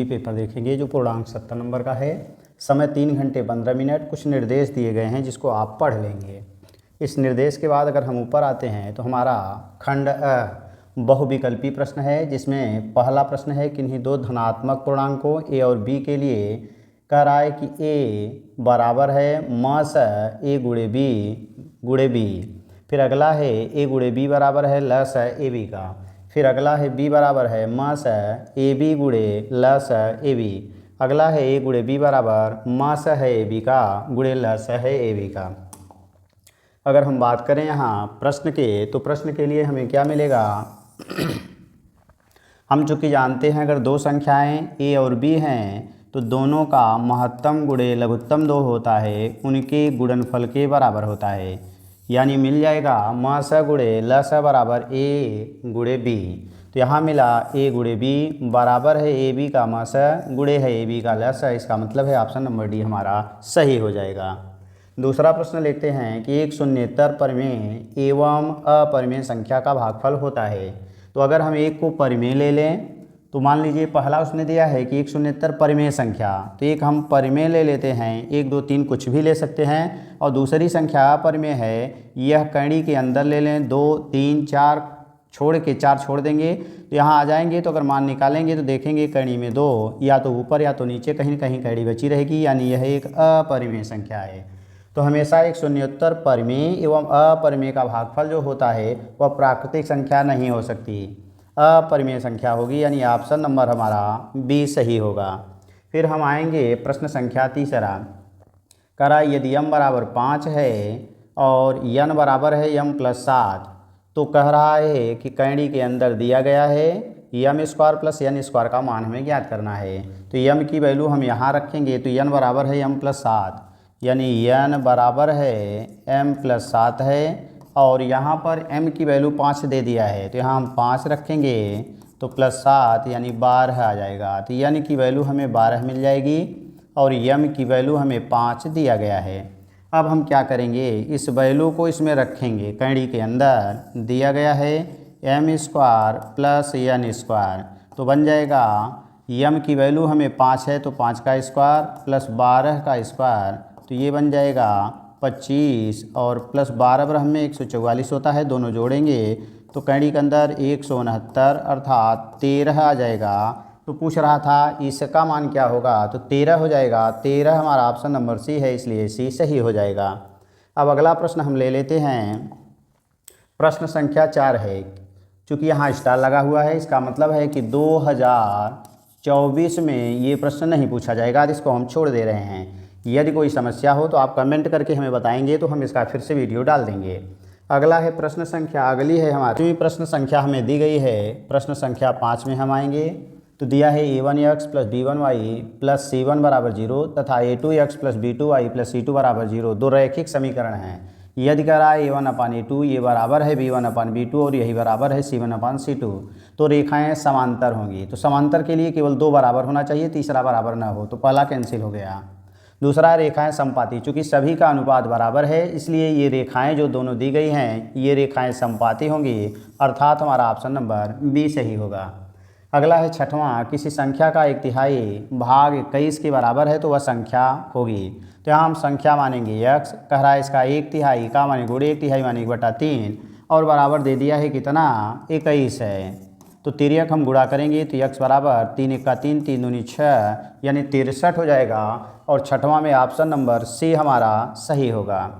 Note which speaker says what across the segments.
Speaker 1: Paper देखेंगे जो पूर्णांक 70 नंबर का है। समय 3 घंटे 15 मिनट। कुछ निर्देश दिए गए हैं जिसको आप पढ़ लेंगे। इस निर्देश के बाद अगर हम ऊपर आते हैं तो हमारा खंड अ बहुविकल्पी प्रश्न है, जिसमें पहला प्रश्न है किन्हीं दो धनात्मक पूर्णांकों ए और बी के लिए कह रहा है कि ए बराबर है मास ए गुणे बी। फिर अगला है ए गुणे बी बराबर है लस ए बी का। फिर अगला है बी बराबर है मास ए बी गुणे लस ए बी। अगला है ए गुणे बी बराबर मास है ए बी का गुणे लस है ए बी का। अगर हम बात करें यहाँ प्रश्न के, तो प्रश्न के लिए हमें क्या मिलेगा। हम चूँकि जानते हैं अगर दो संख्याएं ए और बी हैं तो दोनों का महत्तम गुणे लघुत्तम 2 होता है, उनके गुणनफल के बराबर होता है। यानी मिल जाएगा मास गुणे लस बराबर ए गुणे बी। तो यहाँ मिला ए गुणे बी बराबर है ए बी का मास गुणे है ए बी का लस। इसका मतलब है ऑप्शन नंबर डी हमारा सही हो जाएगा। दूसरा प्रश्न लेते हैं कि एक शून्येतर परिमेय एवं अपरिमेय संख्या का भागफल होता है। तो अगर हम एक को परिमेय ले लें तो मान लीजिए पहला उसने दिया है कि एक शून्येतर परिमेय संख्या, तो एक हम परिमेय ले लेते हैं, 1 2 3 कुछ भी ले सकते हैं। और दूसरी संख्या अपरिमेय है, यह कड़ी के अंदर ले लें, 2 3 4 छोड़ के 4 छोड़ देंगे तो यहाँ आ जाएंगे। तो अगर मान निकालेंगे तो देखेंगे कड़ी में 2 या तो ऊपर या तो नीचे कहीं न कहीं कड़ी बची रहेगी, यानी यह एक अपरिमेय संख्या है। तो हमेशा एक शून्योत्तर परिमेय एवं अपरिमेय का भागफल जो होता है वह प्राकृतिक संख्या नहीं हो सकती, अपरिमेय संख्या होगी, यानी ऑप्शन नंबर हमारा बी सही होगा। फिर हम आएंगे प्रश्न संख्या तीसरा। करा यदि m बराबर 5 है और n बराबर है m + 7, तो कह रहा है कि कैंडी के अंदर दिया गया है m² + n² का मान हमें ज्ञात करना है। तो m की वैल्यू हम यहाँ रखेंगे तो n बराबर है m + 7, यानी n बराबर है m + 7 है। और यहाँ पर m की वैल्यू 5 दे दिया है तो यहाँ हम 5 रखेंगे तो +7 यानी 12 आ जाएगा। तो n की वैल्यू हमें 12 मिल जाएगी और m की वैल्यू हमें 5 दिया गया है। अब हम क्या करेंगे, इस वैल्यू को इसमें रखेंगे, कैंडी के अंदर दिया गया है m² + n², तो बन जाएगा m की वैल्यू हमें 5 है तो 5 का स्क्वायर + 12 का स्क्वायर, तो ये बन जाएगा 25 और +12 ब्रह्म में 144 होता है, दोनों जोड़ेंगे तो कैंडी के अंदर 169 अर्थात 13 आ जाएगा। तो पूछ रहा था इसका मान क्या होगा, तो 13 हो जाएगा। 13 हमारा ऑप्शन नंबर सी है, इसलिए सी सही हो जाएगा। अब अगला प्रश्न हम ले लेते हैं, प्रश्न संख्या 4 है। चूँकि यहाँ स्टार लगा हुआ है इसका मतलब है कि 2024 में ये प्रश्न नहीं पूछा जाएगा, इसको हम छोड़ दे रहे हैं। यदि कोई समस्या हो तो आप कमेंट करके हमें बताएंगे तो हम इसका फिर से वीडियो डाल देंगे। अगला है प्रश्न संख्या, अगली है हमारी प्रश्न संख्या हमें दी गई है। प्रश्न संख्या 5 में हम आएंगे तो दिया है a1x + b1y + c1 = 0 तथा a2x + b2y + c2 = 0 दो रैखिक समीकरण हैं। यदि कह रहा है a1/a2 ये बराबर है b1/b2 और यही बराबर है c1/c2, तो रेखाएं समांतर होंगी। तो समांतर के लिए केवल 2 बराबर होना चाहिए, तीसरा बराबर ना हो, तो पहला कैंसिल हो गया। दूसरा रेखाएं समपाती, चूँकि सभी का अनुपात बराबर है इसलिए ये रेखाएं जो दोनों दी गई हैं ये रेखाएं समपाती होंगी, अर्थात हमारा ऑप्शन नंबर बी सही होगा। अगला है छठवां, किसी संख्या का 1/3 भाग 21 के बराबर है तो वह संख्या होगी। तो यहाँ हम संख्या मानेंगे x, कह रहा है इसका 1/3 का माने गुणे 1/3 माने 1/3 और बराबर दे दिया है कितना 21 है। तो तिर्यक हम गुणा करेंगे तो x बराबर 3 × 3 3 दूनी 6 यानी 63 हो जाएगा। और छठवां में ऑप्शन नंबर सी हमारा सही होगा।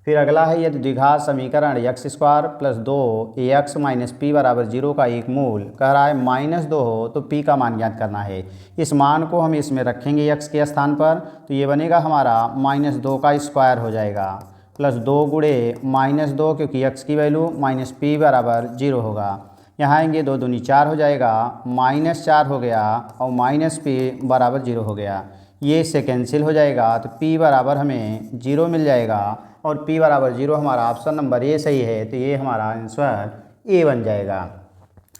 Speaker 1: फिर अगला है यदि द्विघात समीकरण x² + 2ax - p = 0 का एक मूल, कह रहा है -2 हो तो p का मान ज्ञात करना है। इस मान को हम इसमें रखेंगे x के स्थान पर, तो ये बनेगा हमारा -2 का स्क्वायर हो जाएगा +2 गुणे -2, क्योंकि x की वैल्यू -p = 0 होगा। यहाँ आएंगे 2 दूनी 4 हो जाएगा, -4 हो गया और -p = 0 हो गया। ये इससे कैंसिल हो जाएगा तो p बराबर हमें 0 मिल जाएगा और p = 0 हमारा ऑप्शन नंबर ए सही है, तो ये हमारा आंसर ए बन जाएगा।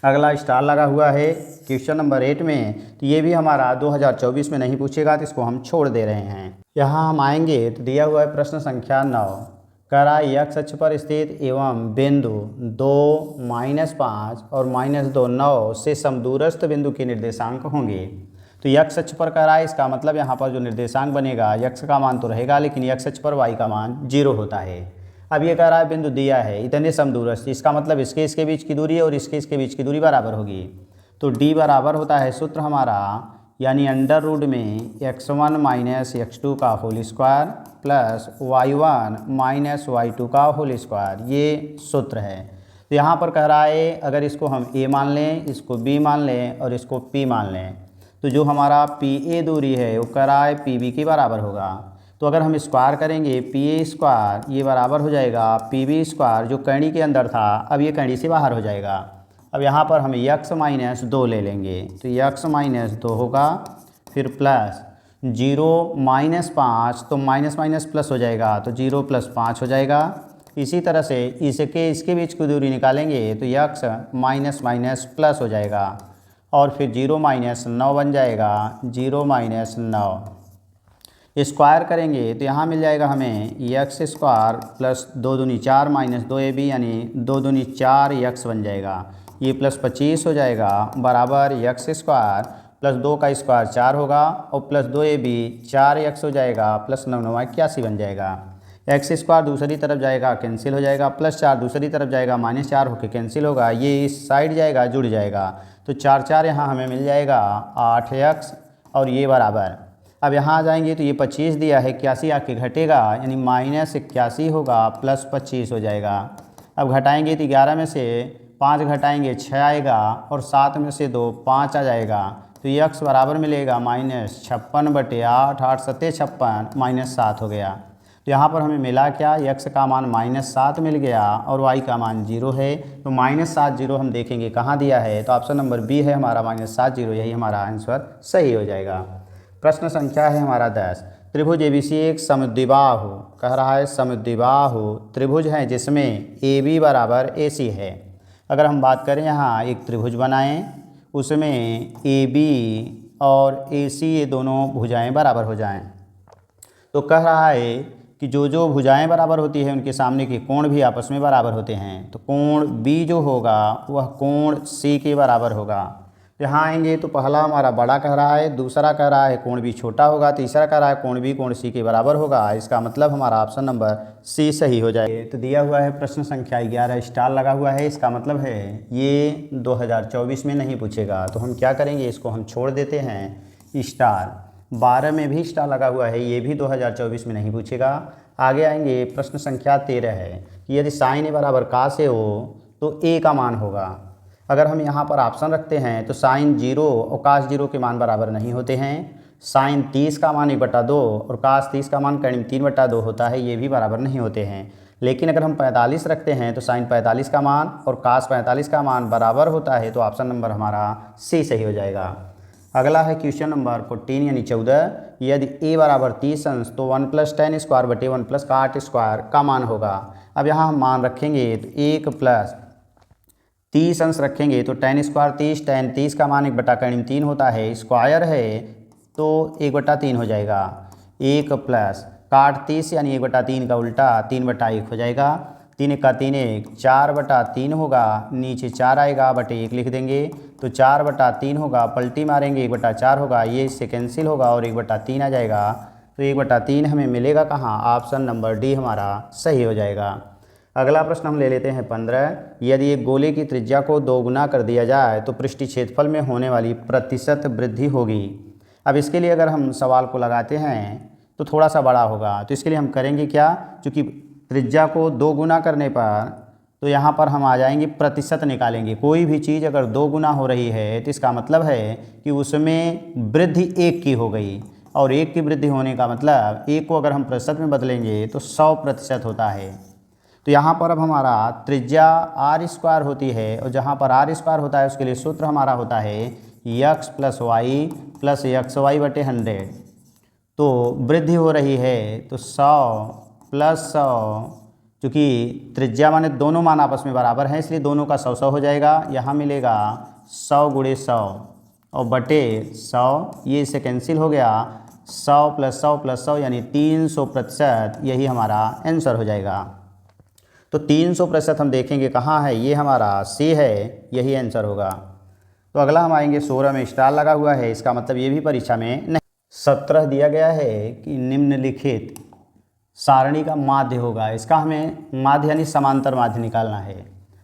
Speaker 1: अगला स्टार लगा हुआ है क्वेश्चन नंबर 8 में, तो ये भी हमारा 2024 में नहीं पूछेगा, तो इसको हम छोड़ दे रहे हैं। यहाँ हम आएंगे तो दिया हुआ है प्रश्न संख्या 9, कह रहा है x अक्ष पर स्थित एवं बिंदु 2, -5 और -2, 9 से समदूरस्थ बिंदु के निर्देशांक होंगे। तो यक्स अक्ष पर कह रहा है, इसका मतलब यहाँ पर जो निर्देशांक बनेगा यक्स का मान तो रहेगा, लेकिन यक्स अक्ष पर वाई का मान 0 होता है। अब ये कह रहा है बिंदु दिया है इतने समदूरस्थ, इसका मतलब इसके बीच की दूरी और इसके बीच की दूरी बराबर होगी। तो d बराबर होता है सूत्र हमारा, यानी अंडर रूट में x1 माइनस x2 का whole square plus y1 minus y2 का होल स्क्वायर, ये सूत्र है। तो यहाँ पर कह रहा है अगर इसको हम a मान लें, इसको b मान लें और इसको p मान लें, तो जो हमारा PA दूरी है वो कह रहा है PB के बराबर होगा। तो अगर हम स्क्वायर करेंगे PA स्क्वायर, ये बराबर हो जाएगा PB स्क्वायर, जो कड़ी के अंदर था अब ये कड़ी से बाहर हो जाएगा। अब यहाँ पर हम यक्स माइनस 2 ले लेंगे, तो यक्स माइनस 2 होगा, फिर प्लस 0 माइनस 5, तो माइनस माइनस प्लस हो जाएगा, तो 0 प्लस 5 हो जाएगा। इसी तरह से इसके बीच की दूरी निकालेंगे तो यक्स माइनस माइनस प्लस हो जाएगा, और फिर 0 माइनस 9 बन जाएगा, 0 माइनस 9 स्क्वायर करेंगे तो यहाँ मिल जाएगा हमें यक्स स्क्वायर प्लस 2 दूनी 4 माइनस 2ab, यानी 2 दूनी 4 यक्स बन जाएगा, ये प्लस 25 हो जाएगा, बराबर यक्स स्क्वायर प्लस 2 का स्क्वायर 4 होगा और प्लस 2ab 4 यक्स हो जाएगा, प्लस 9 9 81 बन जाएगा। एक्स स्क्वायर दूसरी तरफ जाएगा कैंसिल हो जाएगा, प्लस 4 दूसरी तरफ जाएगा माइनस 4 होकर कैंसिल होगा, ये इस साइड जाएगा जुड़ जाएगा, तो 4 4 यहाँ हमें मिल जाएगा 8 यक्स, और ये बराबर। अब यहाँ आ जाएंगे तो ये 25 दिया है, 81 आके घटेगा, यानी माइनस 81 होगा प्लस 25 हो जाएगा। अब घटाएंगे तो 11 में से 5 घटाएंगे 6 आएगा, और 7 में से 2 5 आ जाएगा, तो यक्स बराबर मिलेगा माइनस 56/8, 8 सत्ते 56 माइनस 7 हो गया। तो यहाँ पर हमें मिला क्या, यक्स का मान माइनस 7 मिल गया और वाई का मान 0 है। तो माइनस 7 0 हम देखेंगे कहाँ दिया है, तो ऑप्शन नंबर बी है हमारा माइनस 7 0, यही हमारा आंसर सही हो जाएगा। प्रश्न संख्या है हमारा 10। त्रिभुज ABC एक समद्विबाहु, कह रहा है समद्विबाहु त्रिभुज है जिसमें AB बराबर AC है। अगर हम बात करें यहाँ एक त्रिभुज बनाएं, उसमें AB और AC ये दोनों भुजाएं बराबर हो जाएं, तो कह रहा है कि जो भुजाएं बराबर होती है उनके सामने के कोण भी आपस में बराबर होते हैं। तो कोण B जो होगा वह कोण C के बराबर होगा। तो यहाँ आएंगे तो पहला हमारा बड़ा कह रहा है, दूसरा कह रहा है कोण B छोटा होगा, तीसरा कह रहा है कोण B कोण C के बराबर होगा। इसका मतलब हमारा ऑप्शन नंबर C सही हो जाएगा। तो दिया हुआ है प्रश्न संख्या 11, स्टार लगा हुआ है, इसका मतलब है ये 2024 में नहीं पूछेगा। तो हम क्या करेंगे, इसको हम छोड़ देते हैं स्टार। 12 में भी स्टार लगा हुआ है, ये भी 2024 में नहीं पूछेगा। आगे आएंगे प्रश्न संख्या 13 है कि यदि साइन ए बराबर कास ए हो तो ए का मान होगा। अगर हम यहाँ पर ऑप्शन रखते हैं तो साइन 0 और कास 0 के मान बराबर नहीं होते हैं। साइन 30 का मान 1/2 और कास 30 का मान करीब 3/2 होता है, ये भी बराबर नहीं होते हैं। लेकिन अगर हम 45 रखते हैं तो साइन 45 का मान और कास 45 का मान बराबर होता है, तो ऑप्शन नंबर हमारा सी सही हो जाएगा। अगला है क्वेश्चन नंबर 14 यानी 14। यदि a बराबर 30 अंश तो 1 + tan स्क्वायर बटे 1 + cot स्क्वायर का मान होगा। अब यहाँ हम मान रखेंगे तो 1 + 30 अंश रखेंगे तो tan स्क्वायर 30, tan 30 का मान 1/3 होता है, स्क्वायर है तो 1/3 हो जाएगा। 1 + cot 30 यानी 1/3 का उल्टा 3/1 हो जाएगा। 3 × 3 = 4/3 होगा, नीचे 4 आएगा बटे 1 लिख देंगे तो 4/3 होगा, पलटी मारेंगे 1/4 होगा, ये इससे कैंसिल होगा और 1/3 आ जाएगा। तो 1/3 हमें मिलेगा कहाँ, ऑप्शन नंबर डी हमारा सही हो जाएगा। अगला प्रश्न हम ले लेते हैं 15। यदि एक गोले की त्रिज्या को 2 गुना कर दिया जाए तो पृष्ठीय क्षेत्रफल में होने वाली प्रतिशत वृद्धि होगी। अब इसके लिए अगर हम सवाल को लगाते हैं तो थोड़ा सा बड़ा होगा, तो इसके लिए हम करेंगे क्या, चूँकि त्रिज्या को 2 गुना करने पर तो यहाँ पर हम आ जाएंगे प्रतिशत निकालेंगे। कोई भी चीज़ अगर 2 गुना हो रही है तो इसका मतलब है कि उसमें वृद्धि 1 की हो गई, और 1 की वृद्धि होने का मतलब 1 को अगर हम प्रतिशत में बदलेंगे तो 100% होता है। तो यहाँ पर अब हमारा त्रिज्या r² होती है, और जहाँ पर r² होता है उसके लिए सूत्र हमारा होता है x + y + xy/100। तो वृद्धि हो रही है तो 100 + 100, चूँकि त्रिज्या माने दोनों मान आपस में बराबर हैं इसलिए दोनों का 100 हो जाएगा। यहाँ मिलेगा 100 × 100 और बटे 100, ये इससे कैंसिल हो गया। 100 + 100 + 100 यानी 300%, यही हमारा आंसर हो जाएगा। तो 300% हम देखेंगे कहाँ है, ये हमारा सी है, यही आंसर होगा। तो अगला हम आएंगे 16 में स्टार लगा हुआ है, इसका मतलब ये भी परीक्षा में नहीं। 17 दिया गया है कि निम्नलिखित सारणी का माध्य होगा, इसका हमें माध्य यानी समांतर माध्य निकालना है।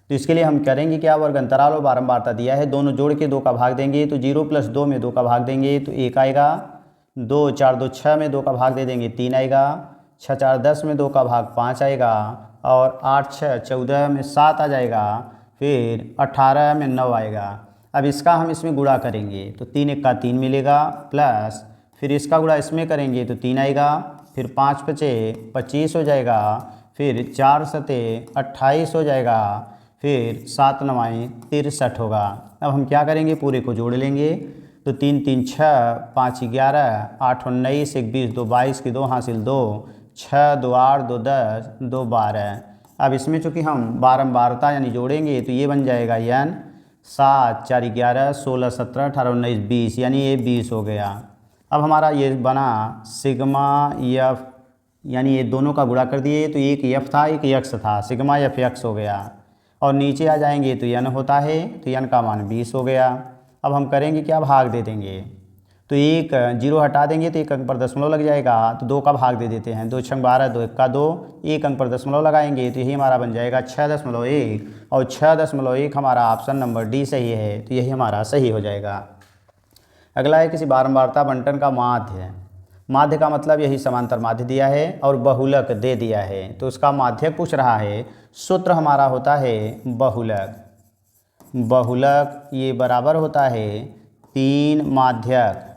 Speaker 1: तो इसके लिए हम करेंगे क्या, वर्ग अंतराल और बारंबारता दिया है, दोनों जोड़ के 2 का भाग देंगे तो 0 + 2 में 2 का भाग देंगे तो 1 आएगा, 2 4 2 6 में 2 का भाग दे देंगे 3 आएगा, 6 4 10 में 2 का भाग 5 आएगा, और 8 6 14 में 7 आ जाएगा, फिर 18 में 9 आएगा। अब इसका हम इसमें गुणा करेंगे तो 3 1 का 3 मिलेगा, प्लस फिर इसका गुणा इसमें करेंगे तो 3 आएगा, फिर 5 5 25 हो जाएगा, फिर 4 7 28 हो जाएगा, फिर 7 9 63 होगा। अब हम क्या करेंगे, पूरे को जोड़ लेंगे तो 3 3 6 5 11 8 19 1 20 2 22 की 2 हासिल 2 6 2 8 2 10 2 12। अब इसमें चूँकि हम बारंबारता यानी जोड़ेंगे तो ये बन जाएगा n 7 4 11 16 17 18 19 20, यानी ये 20 हो गया। अब हमारा ये बना सिग्मा एफ, यानी ये दोनों का गुणा कर दिए तो एक एफ था एक यक्स था, सिग्मा एफ यक्स हो गया। और नीचे आ जाएंगे तो n होता है तो n का मान 20 हो गया। अब हम करेंगे क्या, भाग दे देंगे तो 1 0 हटा देंगे तो 1 अंक पर दशमलव लग जाएगा, तो 2 का भाग दे देते हैं, 2 6 12 2 1 का 2, 1 अंक पर दशमलव लगाएंगे तो यही हमारा बन जाएगा 6.1, और 6.1 हमारा ऑप्शन नंबर डी सही है, तो यही हमारा सही हो जाएगा। अगला है किसी बारंबारता बंटन का माध्य। माध्य का मतलब यही समांतर माध्य दिया है और बहुलक दे दिया है, तो उसका माध्यक पूछ रहा है। सूत्र हमारा होता है बहुलक, बहुलक ये बराबर होता है 3 माध्यक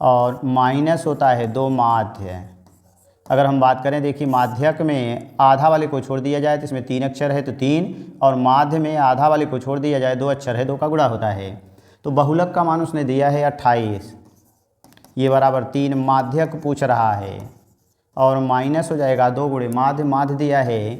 Speaker 1: और माइनस होता है 2 माध्य। अगर हम बात करें, देखिए माध्यक में आधा वाले को छोड़ दिया जाए तो इसमें 3 अक्षर है तो 3, और माध्य में आधा वाले को छोड़ दिया जाए 2 अक्षर है, 2 का गुणा होता है। तो बहुलक का मान उसने दिया है 28, ये बराबर 3 माध्यक पूछ रहा है, और माइनस हो जाएगा 2 गुणे माध्य, माध्य दिया है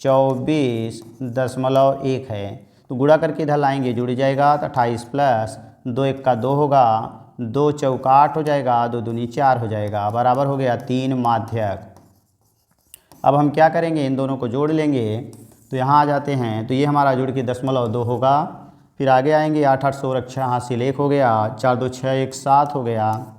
Speaker 1: 24.1 है, तो गुणा करके इधर लाएंगे जुड़ जाएगा तो 28 प्लस 2 1 का 2 होगा, 2 चौका 8 हो जाएगा, 2 दूनी 4 हो जाएगा, बराबर हो गया 3 माध्यक। अब हम क्या करेंगे, इन दोनों को जोड़ लेंगे तो यहाँ आ जाते हैं तो ये हमारा जुड़ के 0.2 होगा। फिर आगे आएंगे 8 8 16 6 हासिल 1 हो गया, 4 2 6 1 7 हो गया,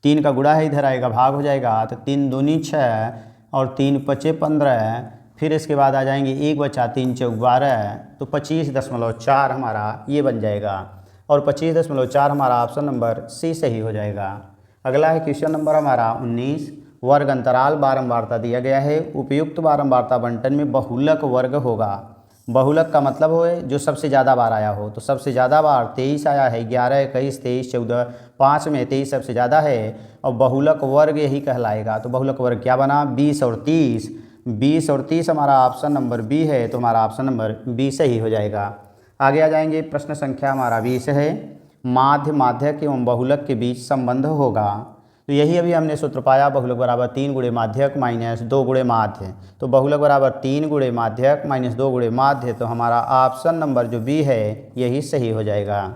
Speaker 1: 3 का गुणा है इधर आएगा भाग हो जाएगा तो 3 दूनी 6 और 3 5 15, फिर इसके बाद आ जाएंगे 1 बचा 3 चौक 12, तो 25.4 हमारा ये बन जाएगा, और 25.4 हमारा ऑप्शन नंबर सी सही हो जाएगा। अगला है क्वेश्चन नंबर हमारा 19, वर्ग अंतराल बारंबारता दिया गया है, उपयुक्त बारंबारता बंटन में बहुलक वर्ग होगा। बहुलक का मतलब हो जो सबसे ज़्यादा बार आया हो, तो सबसे ज़्यादा बार 23 आया है, 11 21 23 14, 5 में 23 सबसे ज़्यादा है, और बहुलक वर्ग यही कहलाएगा। तो बहुलक वर्ग क्या बना, 20 और 30, 20 और 30 हमारा ऑप्शन नंबर बी है, तो हमारा ऑप्शन नंबर बी सही हो जाएगा। आगे आ जाएंगे, प्रश्न संख्या हमारा 20 है, माध्य माध्यक एवं बहुलक के बीच संबंध होगा। तो यही अभी हमने सूत्र पाया, बहुलक बराबर 3 गुणे माध्यक माइनस 2 गुणे माध्य, तो बहुलक बराबर 3 गुणे माध्यक माइनस 2 गुणे माध्य, तो हमारा ऑप्शन नंबर जो बी है यही सही हो जाएगा।